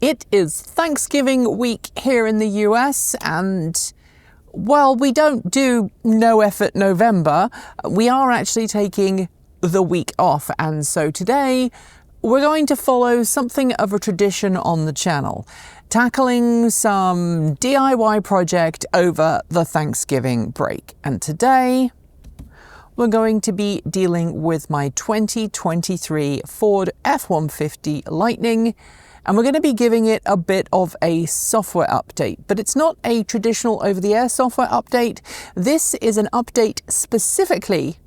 It is Thanksgiving week here in the US, and while we don't do no effort November, we are actually taking the week off. And so today we're going to follow something of a tradition on the channel, tackling some DIY project over the Thanksgiving break. And today we're going to be dealing with my 2023 Ford F-150 Lightning, and we're going to be giving it a bit of a software update, but it's not a traditional over-the-air software update. This is an update specifically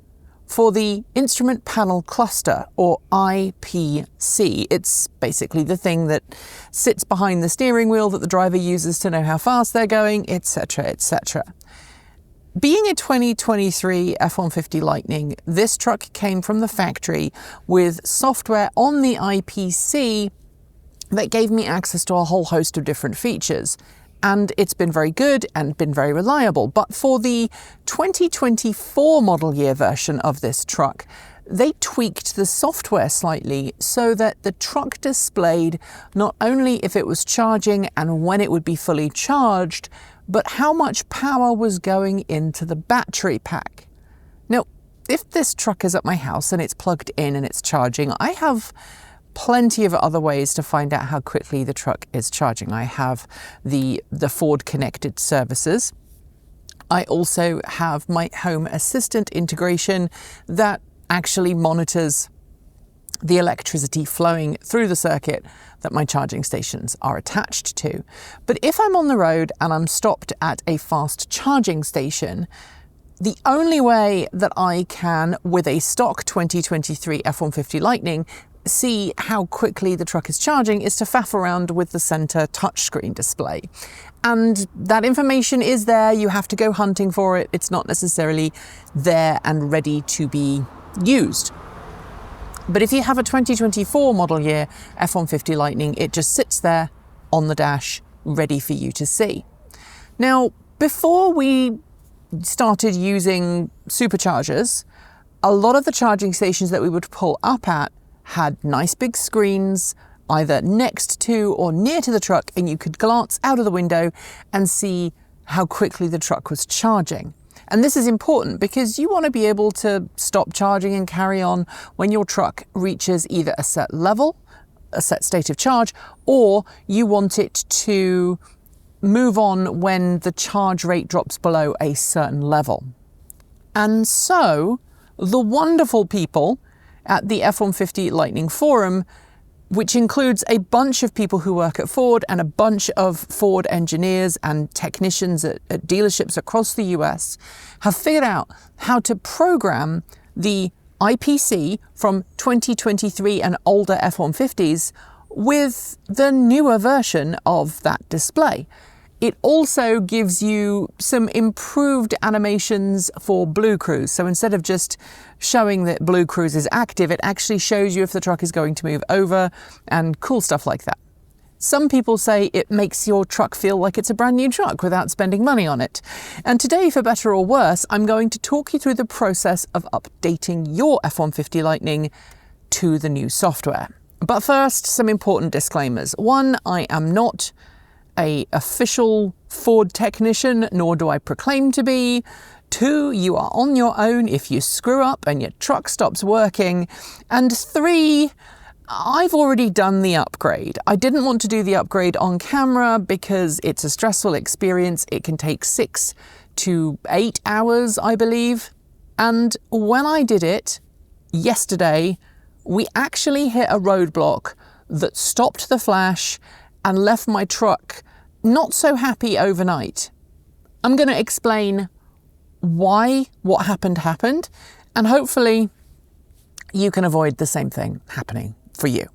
for the instrument panel cluster, or IPC. It's basically the thing that sits behind the steering wheel that the driver uses to know how fast they're going, etc., etc. Being a 2023 F-150 Lightning, this truck came from the factory with software on the IPC that gave me access to a whole host of different features. And it's been very good and been very reliable. But for the 2024 model year version of this truck, they tweaked the software slightly so that the truck displayed not only if it was charging and when it would be fully charged, but how much power was going into the battery pack. Now, if this truck is at my house and it's plugged in and it's charging, I have plenty of other ways to find out how quickly the truck is charging. I have the Ford connected services. I also have my home assistant integration that actually monitors the electricity flowing through the circuit that my charging stations are attached to. But if I'm on the road and I'm stopped at a fast charging station, the only way that I can, with a stock 2023 F-150 Lightning, see how quickly the truck is charging is to faff around with the center touchscreen display. And that information is there, you have to go hunting for it. It's not necessarily there and ready to be used. But if you have a 2024 model year F-150 Lightning, it just sits there on the dash, ready for you to see. Now, before we started using superchargers, a lot of the charging stations that we would pull up at had nice big screens either next to or near to the truck, and you could glance out of the window and see how quickly the truck was charging. And this is important because you want to be able to stop charging and carry on when your truck reaches either a set level, a set state of charge, or you want it to move on when the charge rate drops below a certain level. And so the wonderful people at the F-150 Lightning Forum, which includes a bunch of people who work at Ford and a bunch of Ford engineers and technicians at dealerships across the US, have figured out how to program the IPC from 2023 and older F-150s with the newer version of that display. It also gives you some improved animations for BlueCruise. So instead of just showing that BlueCruise is active, it actually shows you if the truck is going to move over and cool stuff like that. Some people say it makes your truck feel like it's a brand new truck without spending money on it. And today, for better or worse, I'm going to talk you through the process of updating your F-150 Lightning to the new software. But first, some important disclaimers. One, I am not an official Ford technician, nor do I proclaim to be. Two, you are on your own if you screw up and your truck stops working. And three, I've already done the upgrade. I didn't want to do the upgrade on camera because it's a stressful experience. It can take 6 to 8 hours, I believe. And when I did it yesterday, we actually hit a roadblock that stopped the flash and left my truck not so happy overnight. I'm going to explain why what happened, and hopefully you can avoid the same thing happening for you.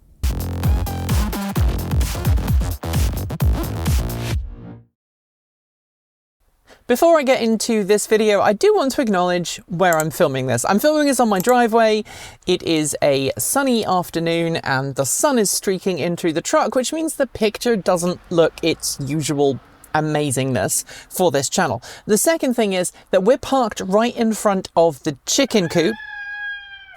Before I get into this video, I do want to acknowledge where I'm filming this. I'm filming this on my driveway. It is a sunny afternoon and the sun is streaking in through the truck, which means the picture doesn't look its usual amazingness for this channel. The second thing is that we're parked right in front of the chicken coop.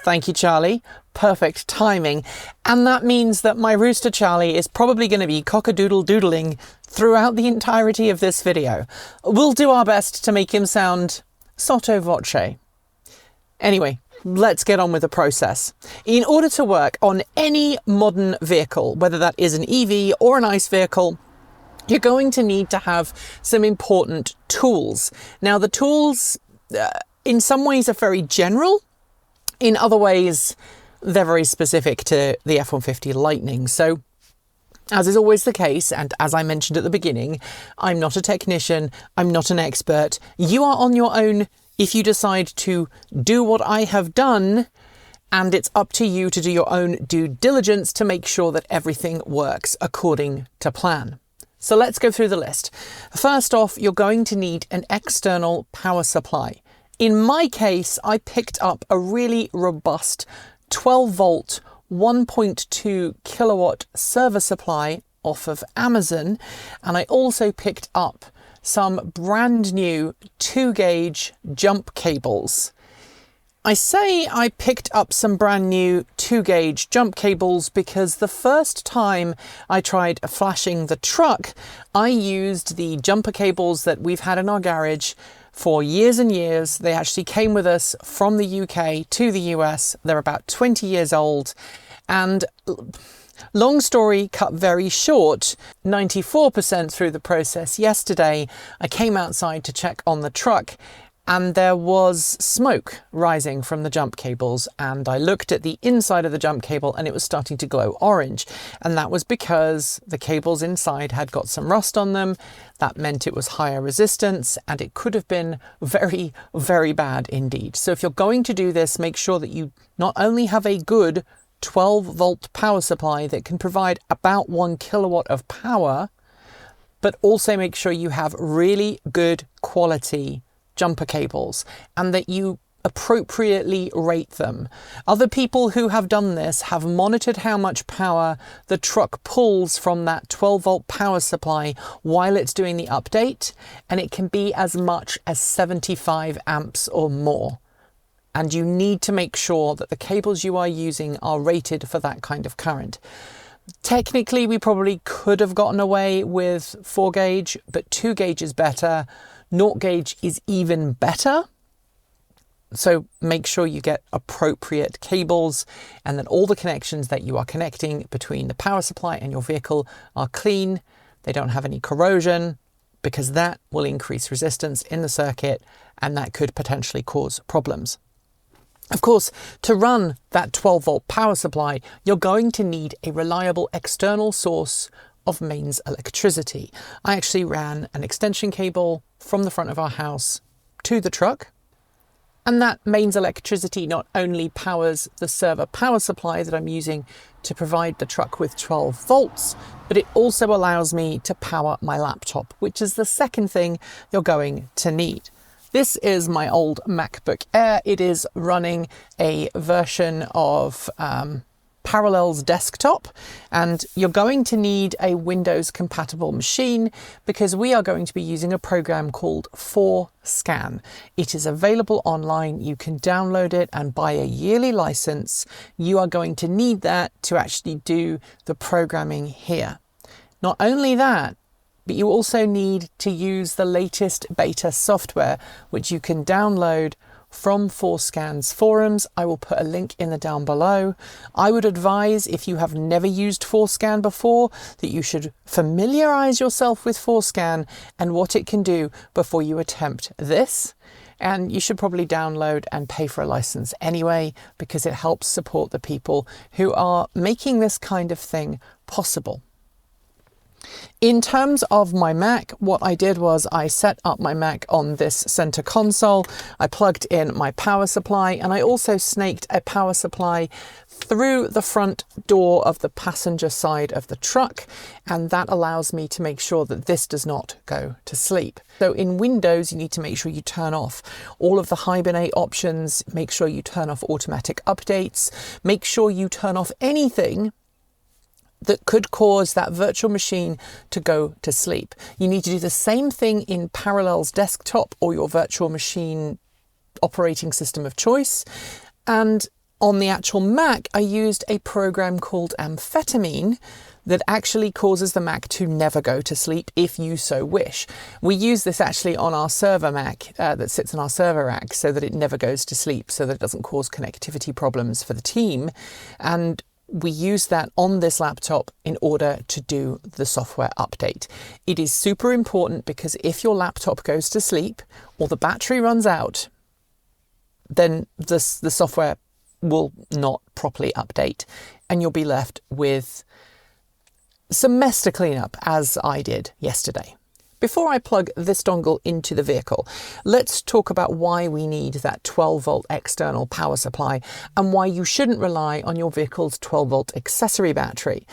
Thank you, Charlie. Perfect timing. And that means that my rooster Charlie is probably going to be cock-a-doodle-doodling throughout the entirety of this video. We'll do our best to make him sound sotto voce. Anyway, let's get on with the process. In order to work on any modern vehicle, whether that is an EV or an ICE vehicle, you're going to need to have some important tools. Now, the tools in some ways are very general. In other ways, they're very specific to the F-150 Lightning. So, as is always the case, and as I mentioned at the beginning, I'm not a technician, I'm not an expert. You are on your own if you decide to do what I have done, and it's up to you to do your own due diligence to make sure that everything works according to plan. So let's go through the list. First off, you're going to need an external power supply. In my case, I picked up a really robust 12 volt, 1.2 kilowatt server supply off of Amazon. And I also picked up some brand new 2-gauge jump cables. I say I picked up some brand new 2-gauge jump cables because the first time I tried flashing the truck, I used the jumper cables that we've had in our garage for years and years. They actually came with us from the UK to the US. They're about 20 years old. And long story cut very short, 94% through the process yesterday, I came outside to check on the truck and there was smoke rising from the jump cables, and I looked at the inside of the jump cable and it was starting to glow orange, and that was because the cables inside had got some rust on them. That meant it was higher resistance and it could have been very, very bad indeed. So if you're going to do this, make sure that you not only have a good 12 volt power supply that can provide about 1 kilowatt of power, but also make sure you have really good quality jumper cables and that you appropriately rate them. Other people who have done this have monitored how much power the truck pulls from that 12 volt power supply while it's doing the update, and it can be as much as 75 amps or more. And you need to make sure that the cables you are using are rated for that kind of current. Technically, we probably could have gotten away with 4-gauge, but 2-gauge is better. 0-gauge is even better. So make sure you get appropriate cables and that all the connections that you are connecting between the power supply and your vehicle are clean. They don't have any corrosion, because that will increase resistance in the circuit and that could potentially cause problems. Of course, to run that 12 volt power supply, you're going to need a reliable external source of mains electricity. I actually ran an extension cable from the front of our house to the truck, and that mains electricity not only powers the server power supply that I'm using to provide the truck with 12 volts, but it also allows me to power my laptop, which is the second thing you're going to need. This is my old MacBook Air. It is running a version of Parallels Desktop, and you're going to need a Windows compatible machine because we are going to be using a program called FORScan. It is available online. You can download it and buy a yearly license. You are going to need that to actually do the programming here. Not only that, but you also need to use the latest beta software, which you can download from FORScan's forums. I will put a link in the down below. I would advise, if you have never used FORScan before, that you should familiarize yourself with FORScan and what it can do before you attempt this. And you should probably download and pay for a license anyway, because it helps support the people who are making this kind of thing possible. In terms of my Mac, what I did was I set up my Mac on this center console. I plugged in my power supply, and I also snaked a power supply through the front door of the passenger side of the truck, and that allows me to make sure that this does not go to sleep. So in Windows, you need to make sure you turn off all of the hibernate options, make sure you turn off automatic updates, make sure you turn off anything that could cause that virtual machine to go to sleep. You need to do the same thing in Parallels Desktop or your virtual machine operating system of choice. And On the actual Mac, I used a program called Amphetamine that actually causes the Mac to never go to sleep if you so wish. We use this actually on our server Mac that sits on our server rack so that it never goes to sleep, so that it doesn't cause connectivity problems for the team. And we use that on this laptop in order to do the software update. It is super important because if your laptop goes to sleep or the battery runs out, then the software will not properly update and you'll be left with some mess to clean up, as I did yesterday. Before I plug this dongle into the vehicle, let's talk about why we need that 12-volt external power supply and why you shouldn't rely on your vehicle's 12-volt accessory battery.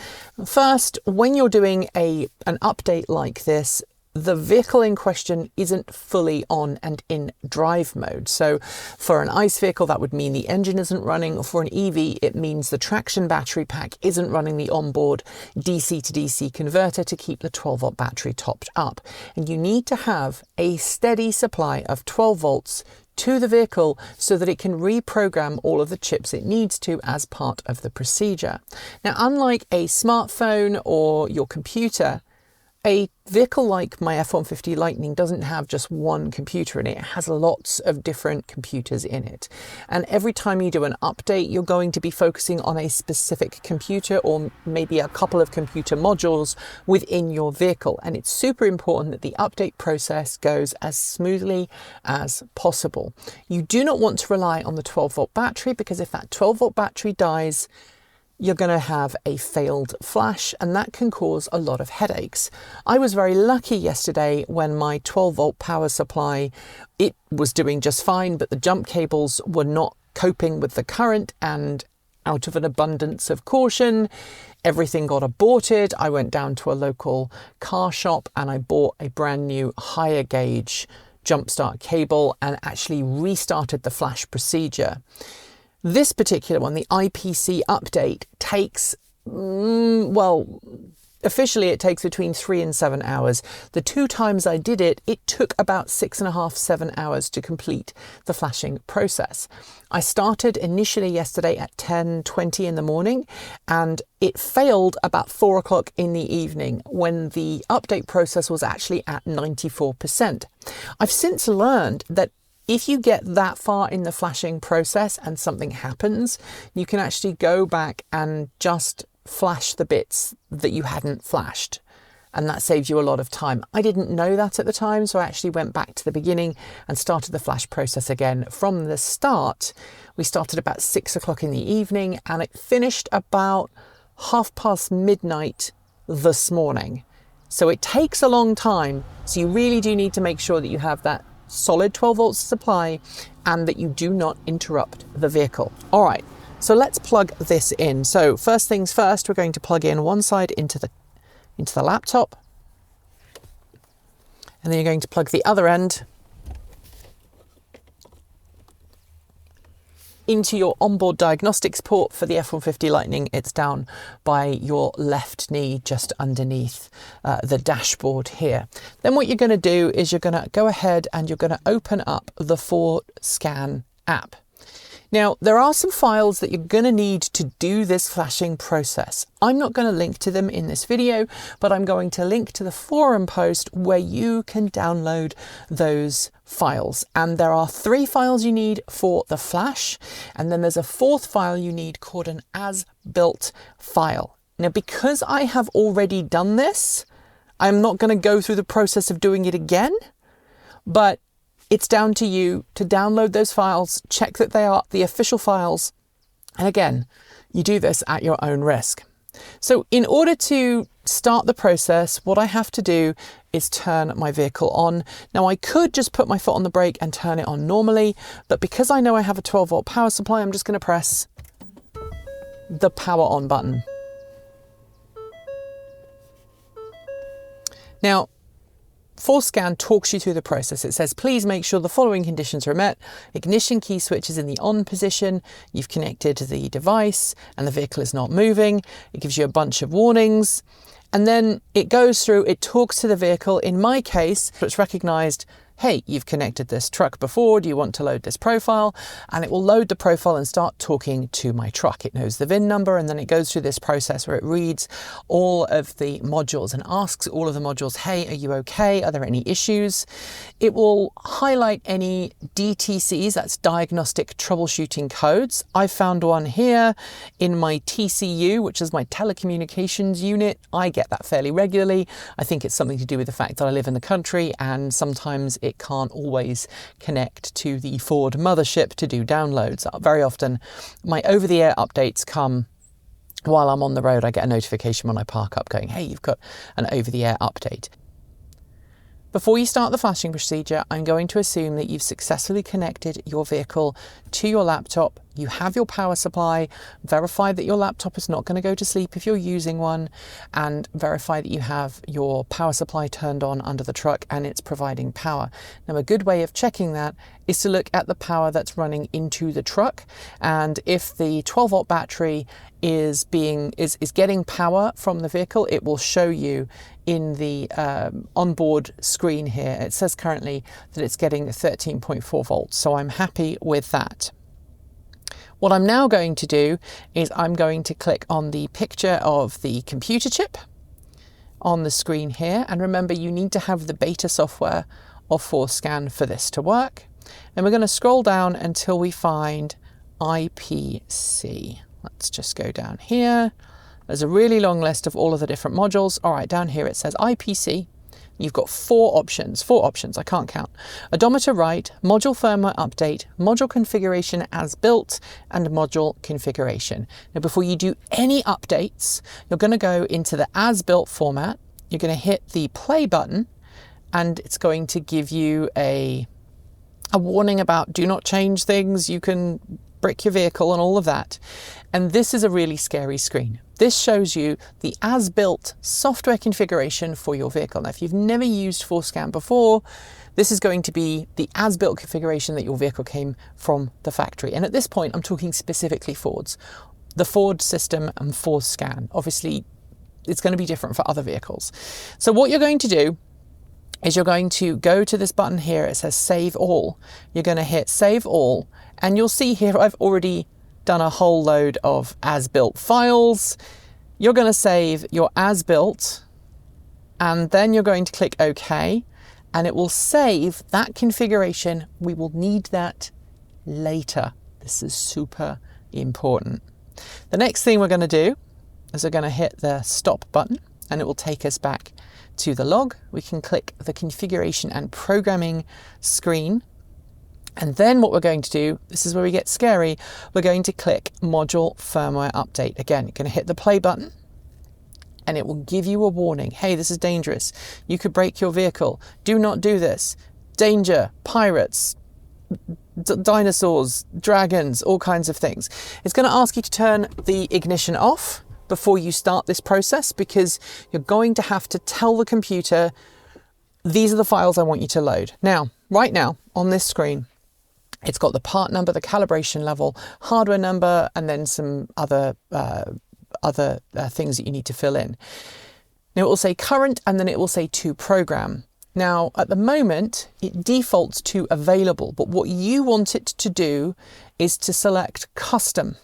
First, when you're doing an update like this, the vehicle in question isn't fully on and in drive mode. So for an ICE vehicle, that would mean the engine isn't running. For an EV, it means the traction battery pack isn't running the onboard DC to DC converter to keep the 12-volt battery topped up. And you need to have a steady supply of 12 volts to the vehicle so that it can reprogram all of the chips it needs to as part of the procedure. Now, unlike a smartphone or your computer, a vehicle like my F-150 Lightning doesn't have just one computer in it. It has lots of different computers in it. And every time you do an update, you're going to be focusing on a specific computer or maybe a couple of computer modules within your vehicle. And it's super important that the update process goes as smoothly as possible. You do not want to rely on the 12-volt battery because if that 12-volt battery dies, you're going to have a failed flash and that can cause a lot of headaches. I was very lucky yesterday when my 12-volt power supply, it was doing just fine, but the jump cables were not coping with the current, and out of an abundance of caution, everything got aborted. I went down to a local car shop and I bought a brand new higher gauge jump start cable and actually restarted the flash procedure. This particular one, the IPC update, takes, well, officially it takes between 3 and 7 hours. The 2 times I did it, it took about 6.5, 7 hours to complete the flashing process. I started initially yesterday at 10:20 in the morning and it failed about 4 o'clock in the evening when the update process was actually at 94%. I've since learned that if you get that far in the flashing process and something happens, you can actually go back and just flash the bits that you hadn't flashed. And that saves you a lot of time. I didn't know that at the time, so I actually went back to the beginning and started the flash process again from the start. We started about 6 o'clock in the evening and it finished about midnight midnight this morning. So it takes a long time. So you really do need to make sure that you have that solid 12 volts supply and that you do not interrupt the vehicle. All right, so let's plug this in. So first things first, we're going to plug in one side into the laptop, and then you're going to plug the other end into your onboard diagnostics port for the F-150 Lightning. It's down by your left knee, just underneath the dashboard here. Then what you're going to do is you're going to go ahead and you're going to open up the FORScan app. Now, there are some files that you're going to need to do this flashing process. I'm not going to link to them in this video, but I'm going to link to the forum post where you can download those files. And there are 3 files you need for the flash, and then there's a 4th file you need called an as-built file. Now, because I have already done this, I'm not going to go through the process of doing it again, but it's down to you to download those files, check that they are the official files, and again, you do this at your own risk. So in order to start the process, what I have to do is turn my vehicle on. Now I could just put my foot on the brake and turn it on normally, but because I know I have a 12-volt power supply, I'm just going to press the power on button. Now, FORScan talks you through the process. It says, please make sure the following conditions are met. Ignition key switch is in the on position. You've connected to the device and the vehicle is not moving. It gives you a bunch of warnings. And then it goes through, it talks to the vehicle. In my case, it's recognized hey, you've connected this truck before, do you want to load this profile? And it will load the profile and start talking to my truck. It knows the VIN number, and then it goes through this process where it reads all of the modules and asks all of the modules, hey, are you okay? Are there any issues? It will highlight any DTCs, that's diagnostic troubleshooting codes. I found one here in my TCU, which is my telecommunications unit. I get that fairly regularly. I think it's something to do with the fact that I live in the country and sometimes it can't always connect to the Ford mothership to do downloads. Very often my over-the-air updates come while I'm on the road. I get a notification when I park up going, hey, you've got an over-the-air update. Before you start the flashing procedure, I'm going to assume that you've successfully connected your vehicle to your laptop. You have your power supply, verify that your laptop is not going to go to sleep if you're using one, and verify that you have your power supply turned on under the truck and it's providing power. Now, a good way of checking that is to look at the power that's running into the truck, and if the 12-volt battery is getting power from the vehicle, it will show you in the onboard screen here. It says currently that it's getting 13.4 volts, so I'm happy with that. What I'm now going to do is I'm going to click on the picture of the computer chip on the screen here, and remember, you need to have the beta software of FORScan for this to work. And we're going to scroll down until we find IPC. Let's just go down here. There's a really long list of all of the different modules. All right, down here it says IPC. You've got four options, I can't count. Odometer write, module firmware update, module configuration as built, and module configuration. Now, before you do any updates, you're going to go into the as built format. You're going to hit the play button, and it's going to give you a warning about do not change things. You can brick your vehicle and all of that. And this is a really scary screen. This shows you the as-built software configuration for your vehicle. Now, if you've never used FORScan before, this is going to be the as-built configuration that your vehicle came from the factory. And at this point, I'm talking specifically Fords. The Ford system and FORScan. Obviously, it's going to be different for other vehicles. So what you're going to do is you're going to go to this button here. It says Save All. You're going to hit Save All. And you'll see here I've already done a whole load of as-built files. You're going to save your as-built, and then you're going to click OK, and it will save that configuration. We will need that later. This is super important. The next thing we're going to do is we're going to hit the stop button, and it will take us back to the log. We can click the configuration and programming screen. And then what we're going to do, this is where we get scary, we're going to click module firmware update. Again, you're going to hit the play button and it will give you a warning. Hey, this is dangerous. You could break your vehicle. Do not do this. Danger, pirates, dinosaurs, dragons, all kinds of things. It's going to ask you to turn the ignition off before you start this process, because you're going to have to tell the computer, these are the files I want you to load. Now, right now on this screen, it's got the part number, the calibration level, hardware number, and then some other things that you need to fill in. Now it will say current, and then it will say to program. Now at the moment it defaults to available, but what you want it to do is to select custom.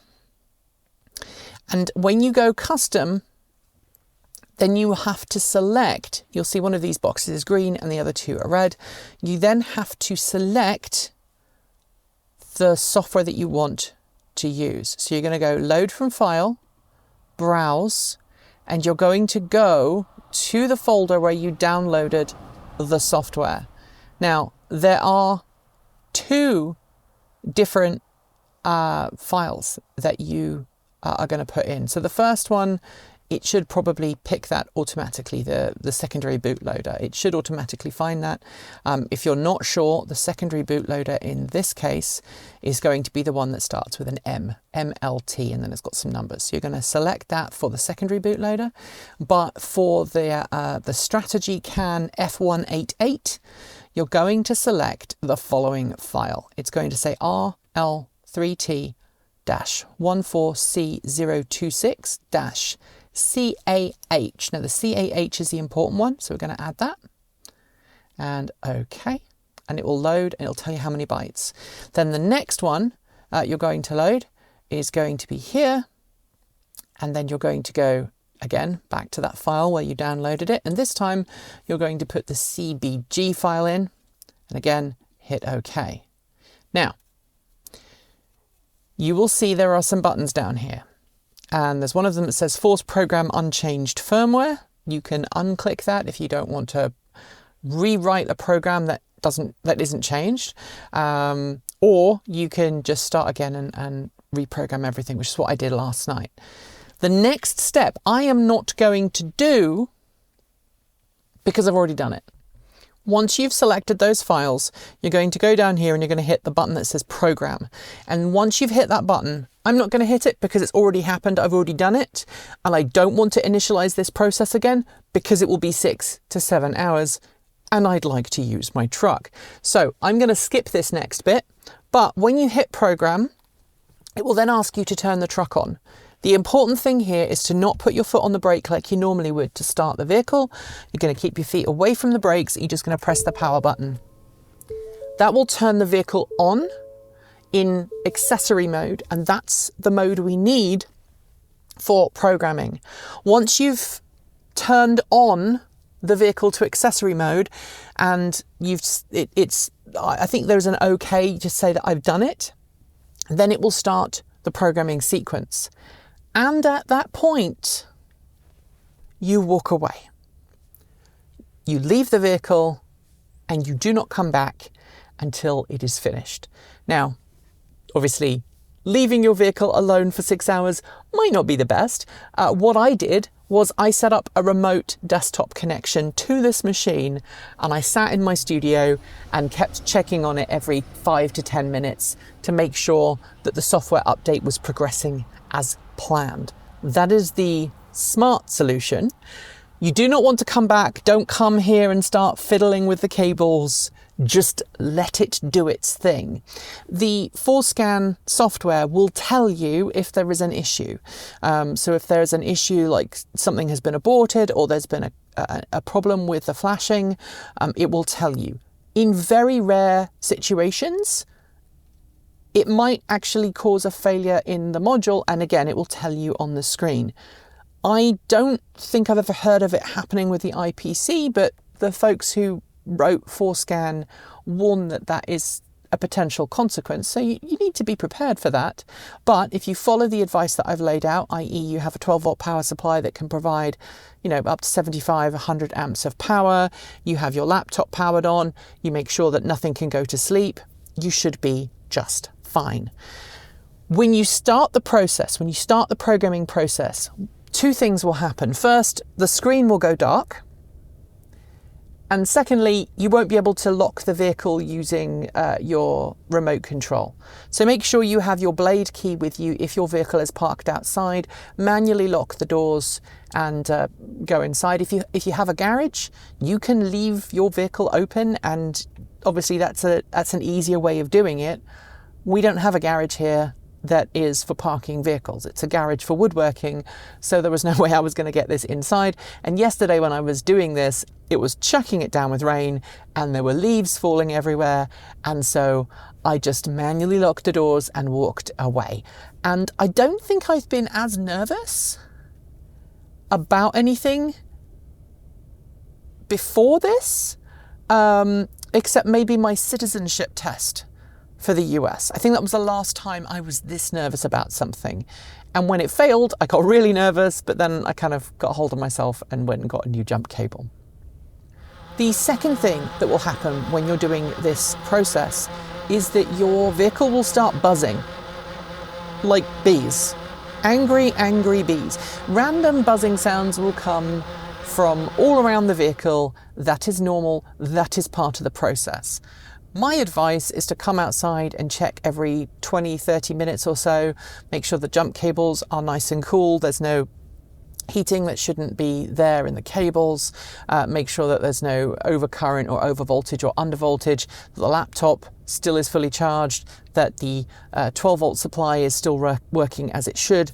And when you go custom, then you have to select, you'll see one of these boxes is green and the other two are red. You then have to select the software that you want to use. So you're going to go load from file, browse, and you're going to go to the folder where you downloaded the software. Now, there are two different files that you are going to put in. So the first one, it should probably pick that automatically, the secondary bootloader. It should automatically find that. If you're not sure, the secondary bootloader in this case is going to be the one that starts with an M, MLT, and then it's got some numbers. So you're going to select that for the secondary bootloader. But for the strategy CAN F188, you're going to select the following file. It's going to say RL3T-14C026- CAH. Now the CAH is the important one, so we're going to add that. And OK. and it will load and it'll tell you how many bytes. Then the next one you're going to load is going to be here, and then you're going to go again back to that file where you downloaded it, and this time you're going to put the CBG file in, and again hit OK. Now you will see there are some buttons down here, and there's one of them that says Force Program Unchanged Firmware. You can unclick that if you don't want to rewrite a program that isn't changed, or you can just start again and reprogram everything, which is what I did last night. The next step I am not going to do because I've already done it. Once you've selected those files, you're going to go down here and you're going to hit the button that says Program. And once you've hit that button, I'm not going to hit it because it's already happened. I've already done it. And I don't want to initialize this process again because it will be 6 to 7 hours and I'd like to use my truck. So I'm going to skip this next bit. But when you hit Program, it will then ask you to turn the truck on. The important thing here is to not put your foot on the brake like you normally would to start the vehicle. You're going to keep your feet away from the brakes. You're just going to press the power button. That will turn the vehicle on in accessory mode, and that's the mode we need for programming. Once you've turned on the vehicle to accessory mode and I think there's an OK, just say that I've done it, then it will start the programming sequence. And at that point, you walk away. You leave the vehicle and you do not come back until it is finished. Now, obviously, leaving your vehicle alone for 6 hours might not be the best. What I did was I set up a remote desktop connection to this machine, and I sat in my studio and kept checking on it every 5 to 10 minutes to make sure that the software update was progressing as planned. That is the smart solution. You do not want to come back. Don't come here and start fiddling with the cables. Just let it do its thing. The FORScan software will tell you if there is an issue. So if there's an issue like something has been aborted or there's been a problem with the flashing, it will tell you. In very rare situations, it might actually cause a failure in the module, and again, it will tell you on the screen. I don't think I've ever heard of it happening with the IPC, but the folks who wrote FORScan warn that that is a potential consequence. So you need to be prepared for that. But if you follow the advice that I've laid out, i.e. you have a 12-volt power supply that can provide, up to 75, 100 amps of power, you have your laptop powered on, you make sure that nothing can go to sleep, you should be just fine. When you start the process, when you start the programming process, two things will happen. First, the screen will go dark. And secondly, you won't be able to lock the vehicle using your remote control. So make sure you have your blade key with you if your vehicle is parked outside. Manually lock the doors and go inside. If you have a garage, you can leave your vehicle open, and obviously that's an easier way of doing it. We don't have a garage here that is for parking vehicles. It's a garage for woodworking, so there was no way I was going to get this inside. And yesterday when I was doing this, it was chucking it down with rain and there were leaves falling everywhere, and so I just manually locked the doors and walked away. And I don't think I've been as nervous about anything before this, except maybe my citizenship test for the US. I think that was the last time I was this nervous about something. And when it failed, I got really nervous, but then I kind of got a hold of myself and went and got a new jump cable. The second thing that will happen when you're doing this process is that your vehicle will start buzzing like bees. Angry, angry bees. Random buzzing sounds will come from all around the vehicle. That is normal. That is part of the process. My advice is to come outside and check every 20, 30 minutes or so. Make sure the jump cables are nice and cool. There's no heating that shouldn't be there in the cables. Make sure that there's no overcurrent or overvoltage or undervoltage. That the laptop still is fully charged. That the 12-volt supply is still working as it should.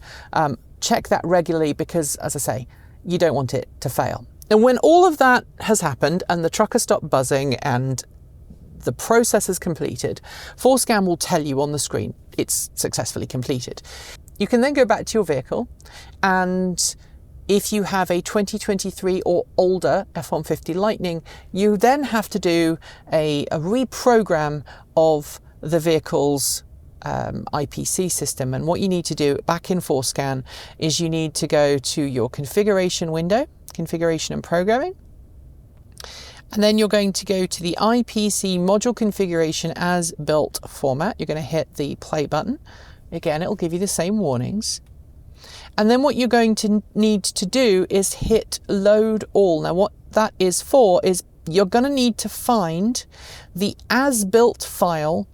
Check that regularly because, as I say, you don't want it to fail. And when all of that has happened and the truck has stopped buzzing and the process is completed, FORScan will tell you on the screen it's successfully completed. You can then go back to your vehicle, and if you have a 2023 or older F-150 Lightning, you then have to do a reprogram of the vehicle's IPC system. And what you need to do back in FORScan is you need to go to your configuration window, configuration and programming, and then you're going to go to the IPC module configuration as built format. You're going to hit the play button. Again, it'll give you the same warnings. And then what you're going to need to do is hit load all. Now what that is for is you're going to need to find the as-built file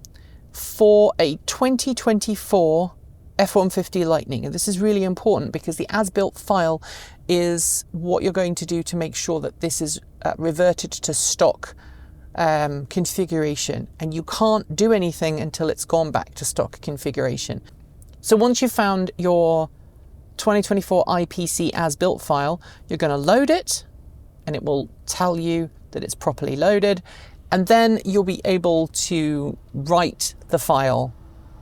for a 2024 F-150 Lightning. And this is really important because the as-built file is what you're going to do to make sure that this is reverted to stock configuration, and you can't do anything until it's gone back to stock configuration. So once you've found your 2024 IPC as-built file, you're going to load it, and it will tell you that it's properly loaded, and then you'll be able to write the file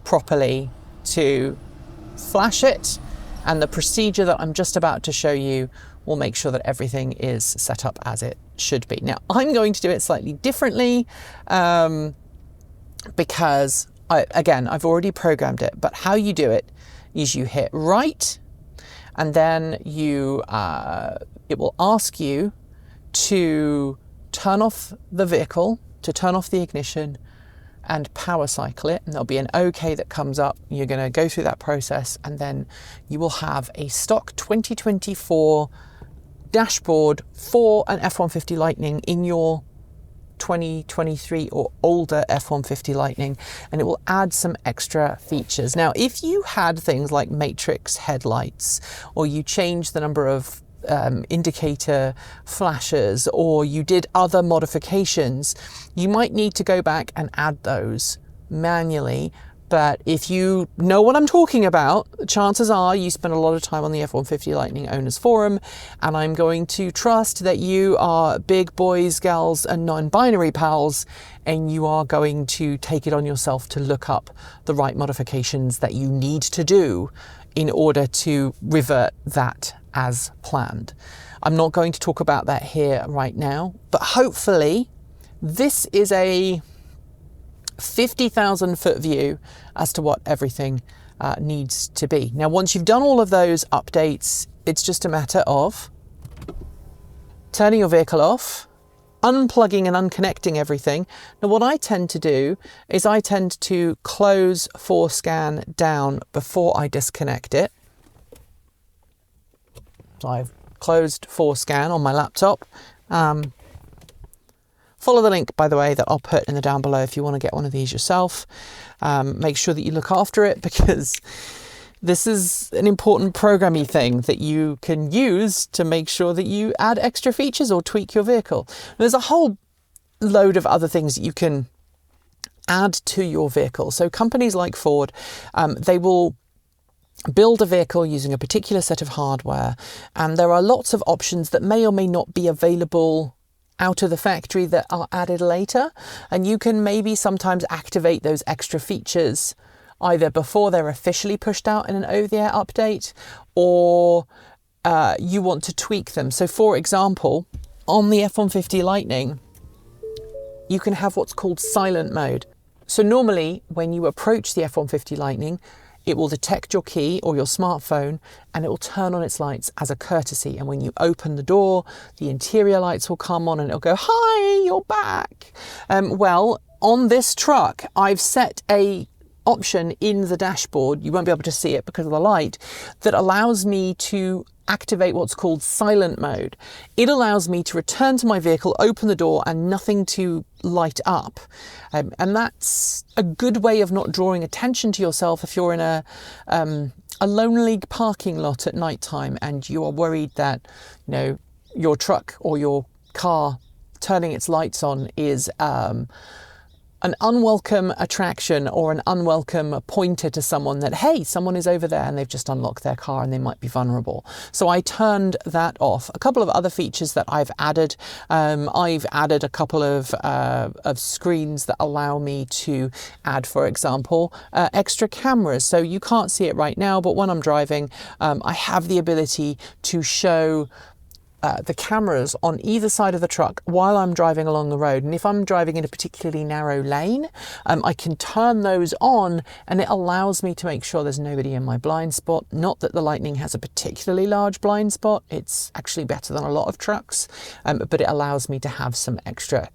properly to flash it, and the procedure that I'm just about to show you will make sure that everything is set up as it should be. Now, I'm going to do it slightly differently because, I've already programmed it, but how you do it is you hit write, and then it will ask you to turn off the vehicle, to turn off the ignition and power cycle it, and there'll be an OK that comes up. You're going to go through that process, and then you will have a stock 2024 dashboard for an F-150 Lightning in your 2023 or older F-150 Lightning, and it will add some extra features. Now, if you had things like matrix headlights, or you changed the number of indicator flashes, or you did other modifications, you might need to go back and add those manually. But if you know what I'm talking about, chances are you spend a lot of time on the F-150 Lightning Owners Forum, and I'm going to trust that you are big boys, gals, and non-binary pals, and you are going to take it on yourself to look up the right modifications that you need to do in order to revert that as planned. I'm not going to talk about that here right now, but hopefully this is a 50,000 foot view as to what everything needs to be. Now, once you've done all of those updates, it's just a matter of turning your vehicle off, unplugging and unconnecting everything. Now, what I tend to do is I tend to close FORScan down before I disconnect it. So I've closed FORScan on my laptop. Follow the link, by the way, that I'll put in the down below if you want to get one of these yourself. Make sure that you look after it, because this is an important programming thing that you can use to make sure that you add extra features or tweak your vehicle. There's a whole load of other things that you can add to your vehicle. So companies like Ford, they will build a vehicle using a particular set of hardware, and there are lots of options that may or may not be available out of the factory that are added later, and you can maybe sometimes activate those extra features either before they're officially pushed out in an over-the-air update, or you want to tweak them. So for example, on the F-150 Lightning, you can have what's called silent mode. So normally when you approach the F-150 Lightning, it will detect your key or your smartphone, and it will turn on its lights as a courtesy. And when you open the door, the interior lights will come on and it'll go, "Hi, you're back." Well, on this truck, I've set a option in the dashboard, you won't be able to see it because of the light, that allows me to activate what's called silent mode. It allows me to return to my vehicle, open the door, and nothing to light up. And that's a good way of not drawing attention to yourself if you're in a lonely parking lot at night time and you are worried that, you know, your truck or your car turning its lights on is an unwelcome attraction or an unwelcome pointer to someone that, hey, someone is over there and they've just unlocked their car and they might be vulnerable. So I turned that off. A couple of other features that I've added. I've added a couple of screens that allow me to add, for example, extra cameras. So you can't see it right now, but when I'm driving, I have the ability to show the cameras on either side of the truck while I'm driving along the road. And if I'm driving in a particularly narrow lane, I can turn those on and it allows me to make sure there's nobody in my blind spot. Not that the Lightning has a particularly large blind spot. It's actually better than a lot of trucks, but it allows me to have some extra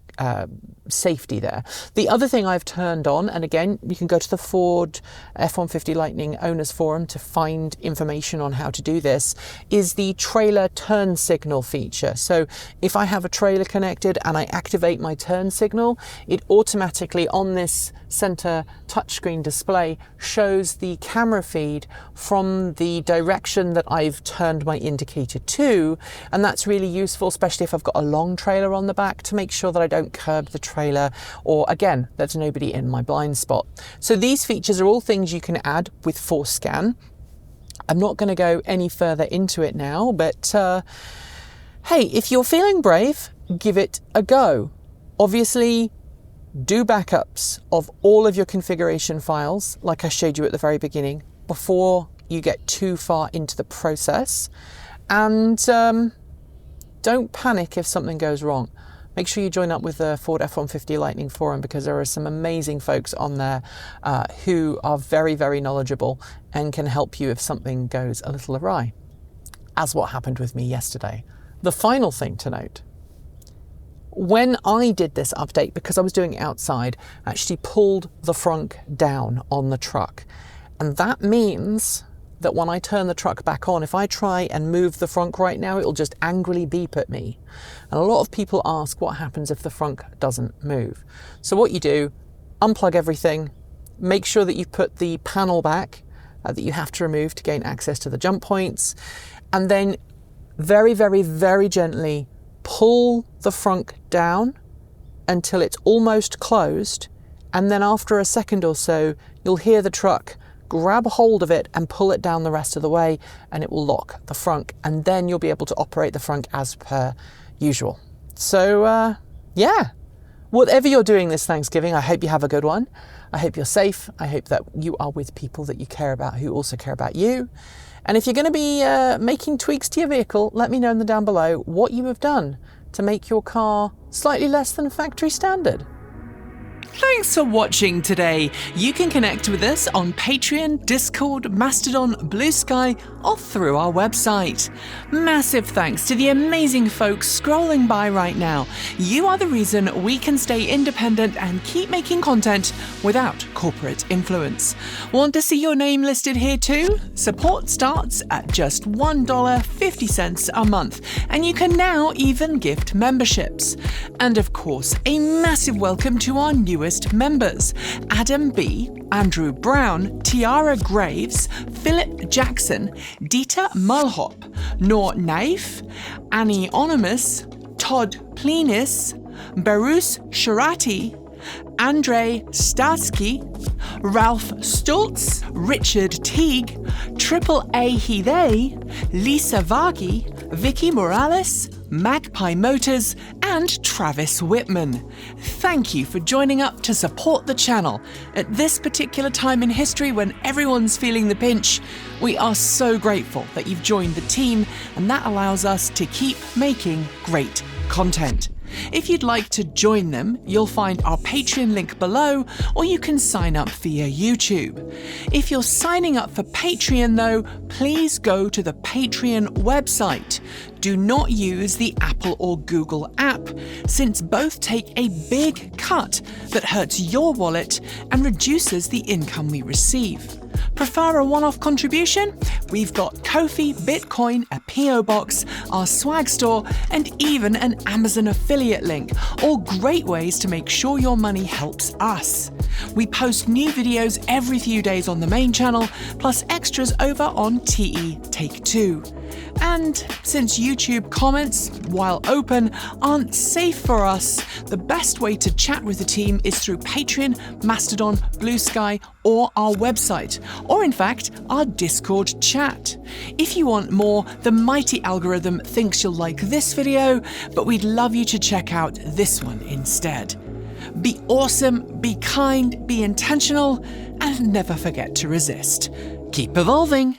safety there. The other thing I've turned on, and again, you can go to the Ford F-150 Lightning Owners Forum to find information on how to do this, is the trailer turn signal feature. So if I have a trailer connected and I activate my turn signal, it automatically on this center touchscreen display shows the camera feed from the direction that I've turned my indicator to, and that's really useful, especially if I've got a long trailer on the back, to make sure that I don't curb the trailer, or again, there's nobody in my blind spot. So these features are all things you can add with FORScan. I'm not going to go any further into it now, but hey, if you're feeling brave, give it a go. Obviously, do backups of all of your configuration files, like I showed you at the very beginning, before you get too far into the process. And don't panic if something goes wrong. Make sure you join up with the Ford F-150 Lightning Forum, because there are some amazing folks on there who are very, very knowledgeable and can help you if something goes a little awry, as what happened with me yesterday. The final thing to note, when I did this update, because I was doing it outside, I actually pulled the frunk down on the truck. And that means that when I turn the truck back on, if I try and move the frunk right now, it'll just angrily beep at me. And a lot of people ask what happens if the frunk doesn't move. So what you do, unplug everything, make sure that you put the panel back that you have to remove to gain access to the jump points, and then very, very, very gently pull the frunk down until it's almost closed, and then after a second or so, you'll hear the truck grab hold of it and pull it down the rest of the way, and it will lock the frunk, and then you'll be able to operate the frunk as per usual. So yeah, whatever you're doing this Thanksgiving, I hope you have a good one. I hope you're safe. I hope that you are with people that you care about who also care about you. And if you're going to be making tweaks to your vehicle, let me know in the down below what you have done to make your car slightly less than factory standard. Thanks for watching today. You can connect with us on Patreon, Discord, Mastodon, Blue Sky, or through our website. Massive thanks to the amazing folks scrolling by right now. You are the reason we can stay independent and keep making content without corporate influence. Want to see your name listed here too? Support starts at just $1.50 a month, and you can now even gift memberships. And of course, a massive welcome to our newest members: Adam B, Andrew Brown, Tiara Graves, Philip Jackson, Dieter Mulhop, Noor Naif, Annie Onimus, Todd Plenis, Barus Sharati, Andrei Starsky, Ralph Stultz, Richard Teague, Triple A He They, Lisa Vargi, Vicky Morales, Magpie Motors, and Travis Whitman. Thank you for joining up to support the channel. At this particular time in history when everyone's feeling the pinch, we are so grateful that you've joined the team, and that allows us to keep making great content. If you'd like to join them, you'll find our Patreon link below, or you can sign up via YouTube. If you're signing up for Patreon though, please go to the Patreon website. Do not use the Apple or Google app, since both take a big cut that hurts your wallet and reduces the income we receive. Prefer a one-off contribution? We've got Ko-fi, Bitcoin, a PO box, our swag store, and even an Amazon affiliate link, all great ways to make sure your money helps us. We post new videos every few days on the main channel, plus extras over on TE Take 2. And since YouTube comments, while open, aren't safe for us, the best way to chat with the team is through Patreon, Mastodon, Blue Sky, or our website, or in fact, our Discord chat. If you want more, the mighty algorithm thinks you'll like this video, but we'd love you to check out this one instead. Be awesome, be kind, be intentional, and never forget to resist. Keep evolving!